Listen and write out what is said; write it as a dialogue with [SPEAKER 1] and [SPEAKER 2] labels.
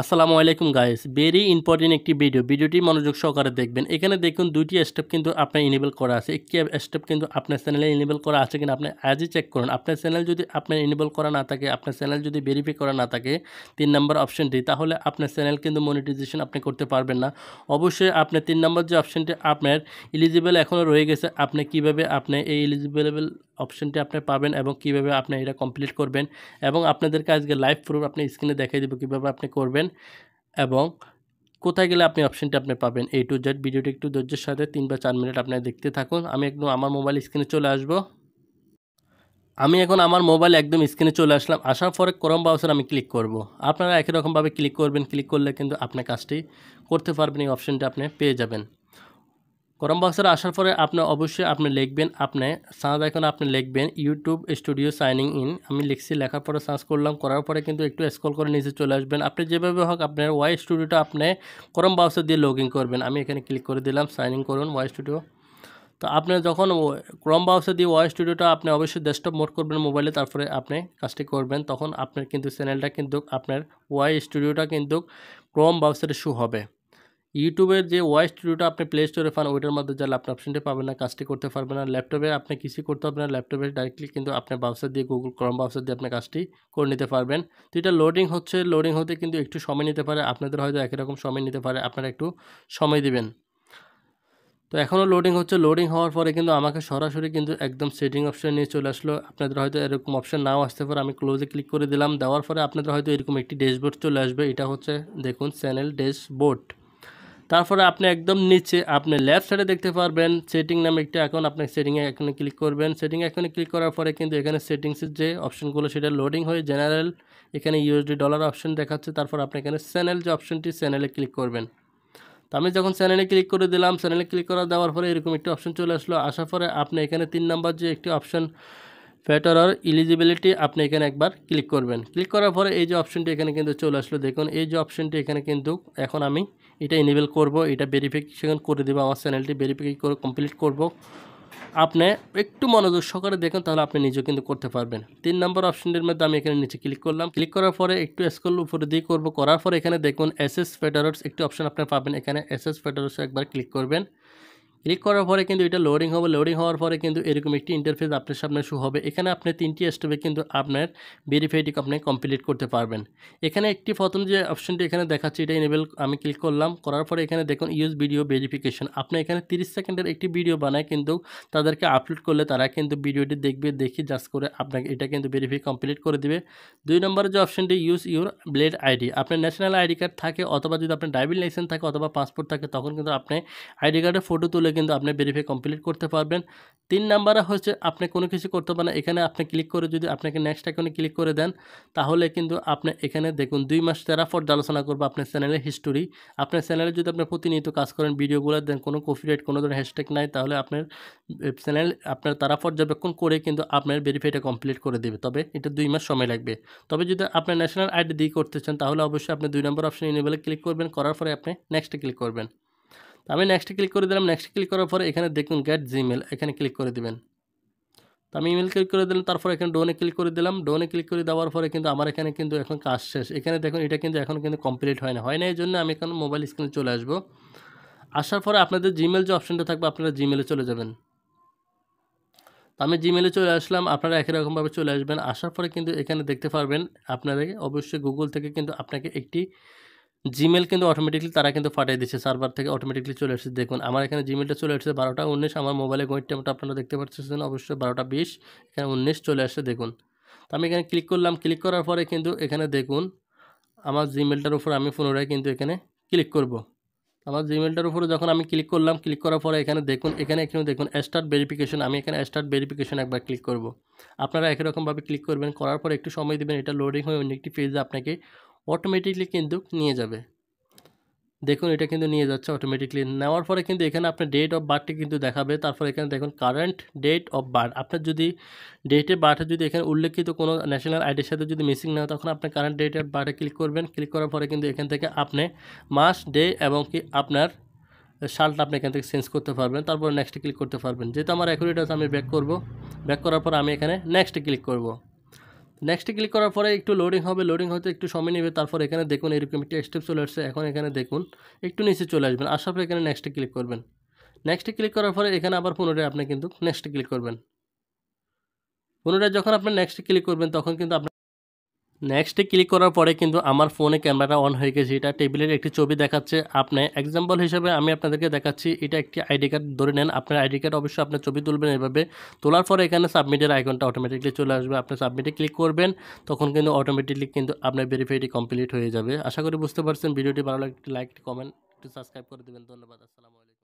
[SPEAKER 1] আসসালামু আলাইকুম guys, very important একটি ভিডিওটি মনোযোগ সহকারে দেখবেন। এখানে দেখুন দুইটি স্টেপ কিন্তু আপনার ইনেবল করা আছে। একটি স্টেপ কিন্তু আপনার চ্যানেলে ইনেবল করা আছে কিনা আপনি আজই চেক করুন। আপনার চ্যানেল যদি আপনার ইনেবল করা না থাকে, আপনার চ্যানেল যদি ভেরিফাই করা না থাকে 3 নম্বর অপশনটি, তাহলে আপনার চ্যানেল কিন্তু মনিটাইজেশন আপনি করতে পারবেন না। অবশ্যই আপনার 3 নম্বর যে অপশনটি আপনার এলিজিবল এখনও রয়ে গেছে, আপনি কিভাবে আপনি এই এলিজিবল অপশনটি আপনি পাবেন এবং কিভাবে আপনি এটা কমপ্লিট করবেন, এবং আপনাদেরকে আজকে লাইভ প্রুফ আপনি স্ক্রিনে দেখিয়ে দেব কিভাবে আপনি করবেন এবং কোথায় গেলে আপনি অপশনটি আপনি পাবেন। A to Z ভিডিওটি একটু ধৈর্যের সাথে 3 বা 4 মিনিট আপনারা দেখতে থাকুন। আমি একদম আমার মোবাইল স্ক্রিনে চলে আসব। আমি এখন আমার মোবাইল একদম স্ক্রিনে চলে আসলাম। আসার পরে ক্রোম ব্রাউজার আমি ক্লিক করব। আপনারা একই রকমভাবে ক্লিক করবেন। ক্লিক করলে কিন্তু আপনার কাজটি করতে পারবেন, এই অপশনটি আপনি পেয়ে যাবেন। ক্রোম ব্রাউজারে আসার পরে আপনি অবশ্যই আপনি লিখবেন, আপনি সার্চ আইকনে আপনি লিখবেন ইউটিউব স্টুডিও সাইনিং ইন। আমি লিখছি, লেখার পরে সার্চ করলাম, করার পরে কিন্তু একটু স্ক্রল করে নিচে চলে আসবেন। আপনি যেভাবে হোক আপনার ওয়াই স্টুডিওটা আপনি ক্রোম ব্রাউজার দিয়ে লগ ইন করবেন। আমি এখানে ক্লিক করে দিলাম, সাইন ইন করুন ওয়াই স্টুডিও। তো আপনি যখন ক্রোম ব্রাউজার দিয়ে ওয়াই স্টুডিওটা আপনি অবশ্যই ডেস্কটপ মোড করবেন মোবাইলে, তারপরে আপনি কাজটি করবেন, তখন আপনার কিন্তু চ্যানেলটা কিন্তু আপনার ওয়াই স্টুডিওটা কিন্তু ক্রোম ব্রাউজারে শো হবে। ইউটিউবের যে ওয়াই স্টুডিওটা আপনি প্লে স্টোরে পান, ওইটার মধ্যে যারা আপনি অপশনটি পাবেন না, কাজটি করতে পারবেন না। ল্যাপটপে আপনি কিছু করতে পারবেন না, ল্যাপটপে ডাইরেক্টলি কিন্তু আপনার ব্রাউজার দিয়ে গুগল ক্রোম ব্রাউজার দিয়ে আপনি কাজটি করে নিতে পারবেন। তো এটা লোডিং হচ্ছে, লোডিং হতে কিন্তু একটু সময় নিতে পারে, আপনাদের হয়তো একই রকম সময় নিতে পারে, আপনারা একটু সময় দিবেন। তো এখনও লোডিং হচ্ছে। লোডিং হওয়ার পরে কিন্তু আমাকে সরাসরি কিন্তু একদম সেটিং অপশন নিয়ে চলে আসলো। আপনাদের হয়তো এরকম অপশন নাও আসতে পারে। আমি ক্লোজে ক্লিক করে দিলাম, দেওয়ার পরে আপনাদের হয়তো এরকম একটি ড্যাশবোর্ড চলে আসবে। এটা হচ্ছে দেখুন চ্যানেল ড্যাশবোর্ড। তারপরে আপনি একদম নিচে আপনি লেফট সাইডে দেখতে পারবেন সেটিং নামে একটি আইকন, আপনি সেটিংয়ে এখানে ক্লিক করবেন। সেটিং আইকনে ক্লিক করার পরে কিন্তু এখানে সেটিংসের যে অপশনগুলো সেটা লোডিং হয়ে জেনারেল এখানে ইউএসডি ডলার অপশন দেখাচ্ছে। তারপর আপনি এখানে চ্যানেল যে অপশনটি, চ্যানেলে ক্লিক করবেন। তো আমি যখন চ্যানেলে ক্লিক করে দিলাম, চ্যানেলে ক্লিক করা দেওয়ার পরে এরকম একটি অপশন চলে আসলো। আসার পরে আপনি এখানে 3 নাম্বার যে একটি অপশন ফ্যাটারার এলিজিবিলিটি, আপনি এখানে একবার ক্লিক করবেন। ক্লিক করার পরে এই যে অপশনটি এখানে কিন্তু চলে আসলো। দেখুন এই যে অপশনটি এখানে কিন্তু এখন আমি এটা এনেবল করব, এটা ভেরিফিকেশন করে দেবো, আমার চ্যানেলটি ভেরিফাই করে কমপ্লিট করব। আপনি একটু মনোযোগ সহকারে দেখুন, তাহলে আপনি নিজেও কিন্তু করতে পারবেন। 3 নম্বর অপশনটির মধ্যে আমি এখানে নিচে ক্লিক করলাম। ক্লিক করার পরে একটু স্ক্রল উপরে দিয়ে করব, করার পরে এখানে দেখুন এসএস ফেডারস একটি অপশন আপনি পাবেন। এখানে এসএস ফেডারস একবার ক্লিক করবেন। ক্লিক করার পরে কিন্তু এটা লোডিং হবে। লোডিং হওয়ার পরে কিন্তু এরকম একটি ইন্টারফেস আপনার সামনে শো হবে। এখানে আপনি 3টি স্টেপে কিন্তু আপনার ভেরিফাইটি আপনি কমপ্লিট করতে পারবেন। এখানে একটি প্রথম যে অপশনটি এখানে দেখাচ্ছে এটা এনেবল, আমি ক্লিক করলাম। করার পরে এখানে দেখুন ইউজ ভিডিও ভেরিফিকেশন। আপনি এখানে 30 সেকেন্ডের একটি ভিডিও বানায় কিন্তু তাদেরকে আপলোড করলে তারা কিন্তু ভিডিওটি দেখবে, দেখি জাস্ট করে আপনাকে এটা কিন্তু ভেরিফাই কমপ্লিট করে দিবে। 2 নম্বরে যে অপশনটি ইউজ ইউর ব্লেড আইডি, আপনার ন্যাশনাল আইডি কার্ড থাকে অথবা যদি আপনার ড্রাইভিং লাইসেন্স থাকে অথবা পাসপোর্ট থাকে, তখন কিন্তু আপনি আইডি কার্ডের ফটো তুলে কিন্তু আপনি ভেরিফাই কমপ্লিট করতে পারবেন। 3 নাম্বারে হচ্ছে আপনি কোনো কিছু করতে পারেন। এখানে আপনি ক্লিক করে যদি আপনাকে নেক্সট আইকনে ক্লিক করে দেন, তাহলে কিন্তু আপনি এখানে দেখুন 2 মাস 13 পর্যন্ত আলোচনা করবো আপনার চ্যানেলের হিস্টোরি। আপনার চ্যানেলে যদি আপনি প্রতিনিয়ত কাজ করেন, ভিডিওগুলো দেন, কোনো কপিরাইট কোনো ধরনের হ্যাশট্যাগ নাই, তাহলে আপনার চ্যানেল আপনার তারা পর্যবেক্ষণ করে কিন্তু আপনার ভেরিফাইটা কমপ্লিট করে দেবে। তবে এটা 2 মাস সময় লাগবে। তবে যদি আপনার ন্যাশনাল আইডি দিয়ে করতে চান, তাহলে অবশ্যই আপনি 2 নম্বর অপশন এনেবলে ক্লিক করবেন। করার পরে আপনি নেক্সটে ক্লিক করবেন। আমি নেক্সটে ক্লিক করে দিলাম। নেক্সট ক্লিক করার পরে এখানে দেখুন গেট জিমেল, এখানে ক্লিক করে দিবেন। তো আমি ইমেল ক্লিক করে দিলাম, তারপর এখানে ডোনে ক্লিক করে দিলাম। ডোনে ক্লিক করে দেওয়ার পরে কিন্তু আমার এখানে কিন্তু এখন কাজ শেষ। এখানে দেখুন এটা কিন্তু এখন কিন্তু কমপ্লিট হয় না, এই জন্য আমি এখন মোবাইল স্ক্রিনে চলে আসবো। আসার পরে আপনাদের জিমেল যে অপশনটা থাকবে, আপনারা জিমেলে চলে যাবেন। তো আমি জিমেলে চলে আসলাম, আপনারা একই রকমভাবে চলে আসবেন। আসার পরে কিন্তু এখানে দেখতে পারবেন আপনাদের অবশ্যই গুগল থেকে কিন্তু আপনাকে একটি জিমেল কিন্তু অটোমেটিকলি তারা কিন্তু পাঠিয়ে দিচ্ছে, সার্ভার থেকে অটোমেটিকলি চলে এসেছে। দেখুন আমার এখানে জিমেলটা চলে এসেছে 12টা 19। আমার মোবাইলে ঘড়ির টাইমটা আপনারা দেখতে পাচ্ছেন, অবশ্যই 12টা 20, এখানে 19 চলে আসছে দেখুন। তো আমি এখানে ক্লিক করলাম। ক্লিক করার পরে কিন্তু এখানে দেখুন আমার জিমেলটার উপর আমি পুনরায় কিন্তু এখানে ক্লিক করব। আমার জিমেলটার উপরে যখন আমি ক্লিক করলাম, ক্লিক করার পরে এখানে দেখুন এখানে দেখুন স্টার্ট ভেরিফিকেশন, আমি এখানে স্টার্ট ভেরিফিকেশন একবার ক্লিক করব। আপনারা একই রকমভাবে ক্লিক করবেন, করার পরে একটু সময় দেবেন, এটা লোডিং হয়ে অন্য একটি পেজে আপনাকে অটোমেটিকলি কিন্তু নিয়ে যাবে। দেখুন এটা কিন্তু নিয়ে যাচ্ছে অটোমেটিকলি। নেওয়ার পরে কিন্তু এখানে আপনার ডেট অফ বার্থটি কিন্তু দেখাবে। তারপর এখানে দেখুন কারেন্ট ডেট অফ বার্থ, আপনার যদি ডেটে বার্থে যদি এখানে উল্লেখিত কোনো ন্যাশনাল আইডির সাথে যদি মিসিং না হয়, তখন আপনি কারেন্ট ডেট অফ বার্থে ক্লিক করবেন। ক্লিক করার পরে কিন্তু এখান থেকে আপনি মাস, ডে এবং কি আপনার সালটা আপনি এখান থেকে চেঞ্জ করতে পারবেন। তারপর নেক্সটে ক্লিক করতে পারবেন। যেহেতু আমার অ্যাকুরেট আছে, আমি ব্যাক করব। ব্যাক করার পর আমি এখানে নেক্সটে ক্লিক করব। নেক্সটে ক্লিক করার পরে একটু লোডিং হবে, লোডিং হতে একটু সময় নেবে। তারপর এখানে দেখুন এরকম একটি স্টেপ চলে আসছে। এখন এখানে দেখুন একটু নিচে চলে আসবেন, আসার পরে এখানে নেক্সটে ক্লিক করবেন। নেক্সটে ক্লিক করার পরে এখানে আবার পুনরায় আপনি কিন্তু নেক্সটে ক্লিক করবেন। পুনরায় যখন আপনি নেক্সটে ক্লিক করবেন তখন কিন্তু আপনার নেক্সটে ক্লিক করার পরে কিন্তু আমার ফোনে ক্যামেরাটা অন হয়ে গেছে। এটা টেবিলের একটি ছবি দেখাচ্ছে। আপনি এক্সাম্পল হিসেবে আমি আপনাদেরকে দেখাচ্ছি, এটা একটি আইডি কার্ড ধরে নেন। আপনার আইডি কার্ড অবশ্যই আপনার ছবি তুলবেন এভাবে। তোলার পরে এখানে সাবমিটের আইকনটা অটোমেটিকলি চলে আসবে। আপনি সাবমিটে ক্লিক করবেন, তখন কিন্তু অটোমেটিকলি কিন্তু আপনার ভেরিফাইটি কমপ্লিট হয়ে যাবে। আশা করি বুঝতে পারছেন। ভিডিওটি ভালো লাগলে একটি লাইক, কমেন্ট, একটু সাবস্ক্রাইব করে দেবেন। ধন্যবাদ। আসসালামু আলাইকুম।